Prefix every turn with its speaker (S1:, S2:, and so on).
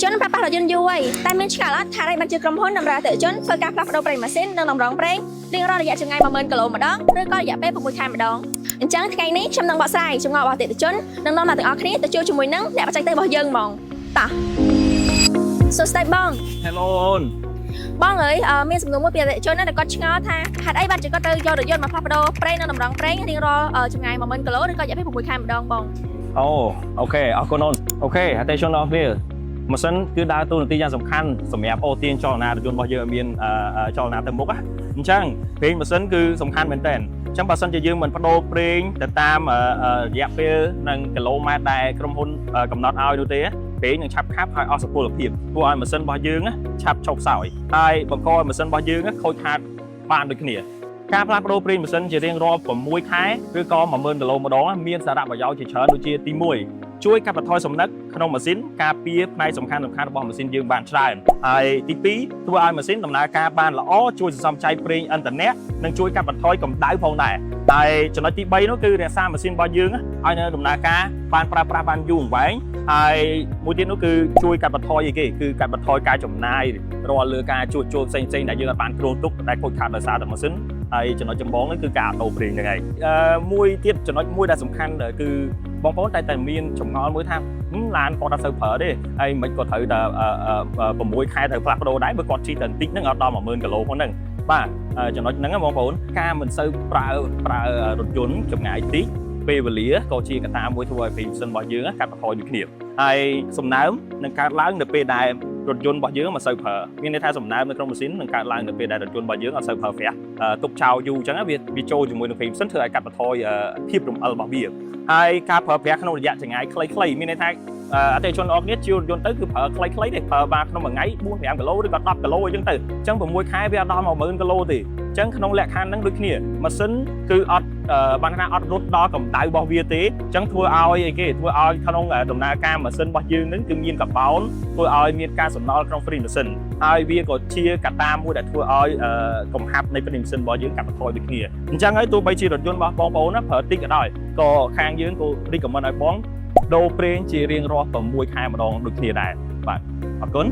S1: จนประปาเรายนยุยแต่เมื่อชาลัดทาไรบันจึกรำพ้นนำราเตจนเพื่อการปรับตัวเปลี่ยนมาเส้นดังนำร้องเพลงเรียงรอระยะจังไงมาเมินกะโลมาดองหรือก็อย่าเป้ปมุยคายมาดองจังไงนี้ชำนังบ่อใส่ชำงอบ่อเตจนดังนอนมาถึงออกนี้แต่ช่วยจมวยนั่งแดดปัจจัยเตยบ่ยังมองตาสดใสบ้อง
S2: Hello
S1: บ้องเอ๋ยมีสมนุนว่าเปลี่ยนจนนั่นแต่ก็ชงอท่าหากไอ้บันจึกก็เตยยอดยนมาปรับตัวเพลงดังนำร้องเพลงเรียงรอจังไงมาเมินกะโลหรือก็อย่าเป้ปมุยคายมาดองบ้อง
S2: ok เอาคนนนโอเคหาเตชนอฟเวลมาสันคือดาวตัวตีอย่างสำคัญสมัยโอเตียนจอนาโดยบอเยอเมียนจอนาเต็มมุกอ่ะจังเพลงมาสันคือสำคัญเหมือนกันจังมาสันจะยืมเหมือนพโดเพลงแต่ตามแยกเปลนั่งกะโลมาได้กรมพลกำนัดเอาดูเต้เพลงยังชับคับให้ออสปูลพิบผู้อ่านมาสันบอยืงอ่ะชับชกสาวไอ้บางคนมาสันบอยืงอ่ะเขาขาดปานด้วยគ្នាការផ្លាស់ប្ដូរព្រីម៉ាស៊ីនជារៀងរាល់6ខែឬក៏10000ដុល្លារម្ដងមានសារៈប្រយោជន៍ជាច្រើនដូចជាទី1ជួយកាត់បន្ថយសំណឹកក្នុងម៉ាស៊ីនការពារផ្នែកសំខាន់របស់ម៉ាស៊ីនយើងបានច្រើនហើយទី2ធ្វើឲ្យម៉ាស៊ីនដំណើរការបានល្អជួយសន្សំចៃប្រេងឥន្ធនៈនិងជួយកាត់បន្ថយកម្ដៅផងដែរហើយចំណុចទី3នោះគឺរក្សាម៉ាស៊ីនរបស់យើងឲ្យនៅដំណើរការបានប្រើប្រាស់បានយូរអង្វែងហើយមួយទៀតនោះគឺជួយកាត់បន្ថយអីគេគឺកាត់បន្ថយការចំណាយរាល់លើការជួសជុលផ្សេងៗដែលយើងអាចបានគ្រោងទុកដែលខូចខាតដោយសារតែម៉ាស៊ីនហើយចំណុចចម្បងនេះគឺការដូរព្រីងហ្នឹងហើយមួយទៀតចំណុចមួយដែលសំខាន់គឺបងប្អូនតែមានចម្ងល់មួយថាឡានគាត់អត់សូវប្រើទេហើយមិនគាត់ត្រូវតែ6ខែត្រូវផ្លាស់ប្ដូរដែរបើគាត់ជិះតែបន្តិចហ្នឹងអត់ដល់10000គីឡូផងហ្នឹងបាទចំណុចហ្នឹងបងប្អូនការមិនសូវប្រើរថយន្តចម្ងាយតិចពេលវេលាក៏ជាកត្តាមួយធ្វើឲ្យម៉ាស៊ីនរបស់យើងកាត់បន្ថយដូចគ្នាហើយសំណើមនឹងកើតឡើងនៅពេលដែលរថយន្តរបស់យើងមិនសូវប្រើមានន័យថាសំណើមនៅក្នុងម៉ាស៊ីននឹងកើតឡើងនៅពេលដែលរថយន្តរបស់យើងអត់សូវប្រើប្រាស់ទុកចោលយូរអញ្ចឹងវាចូលជាមួយនឹងម៉ាស៊ីនធ្វើឲ្យកាត់បន្ថយភាពរំអិលរបស់វាហើយការប្រើប្រាស់ក្នុងរយៈចម្ងាយខ្លីៗមានន័យថាអតិថិជនអរគ្នាជួលយន្តទៅគឺប្រើខ្លីៗទេប្រើបានក្នុងមួយថ្ងៃ4-5គីឡូឬក៏10គីឡូអញ្ចឹងទៅអញ្ចឹង6ខែវាអត់ដល់10000គីឡូទេអញ្ចឹងក្នុងលក្ខខណ្ឌហ្នឹងដូចគ្នាម៉ាស៊ីនគឺអត់បានថាអត់រត់ដល់កម្ដៅរបស់វាទេអញ្ចឹងធ្វើឲ្យអីគេធ្វើឲ្យក្នុងដំណើរការម៉ាស៊ីនរបស់យើងហ្នឹងគឺមានកាបូនធ្វើឲ្យមានការសំណល់ក្នុងព្រីម៉ាស៊ីនហើយវាក៏ជាកត្តាមួយដែលធ្វើឲ្យកំហាប់នៃព្រីម៉ាស៊ីនរបស់យើងកាត់បន្ថយដូចគ្នាអញ្ចឹងហើយទោះបីជារថយន្តរបស់បងប្អូនណាប្រើតិចក៏ដោយក៏ខាងយើងក៏រីកខមមិនឲ្យបងដូរប្រេងជារៀងរាល់6ខែម្ដងដូចគ្នាដែរបាទអរគុណ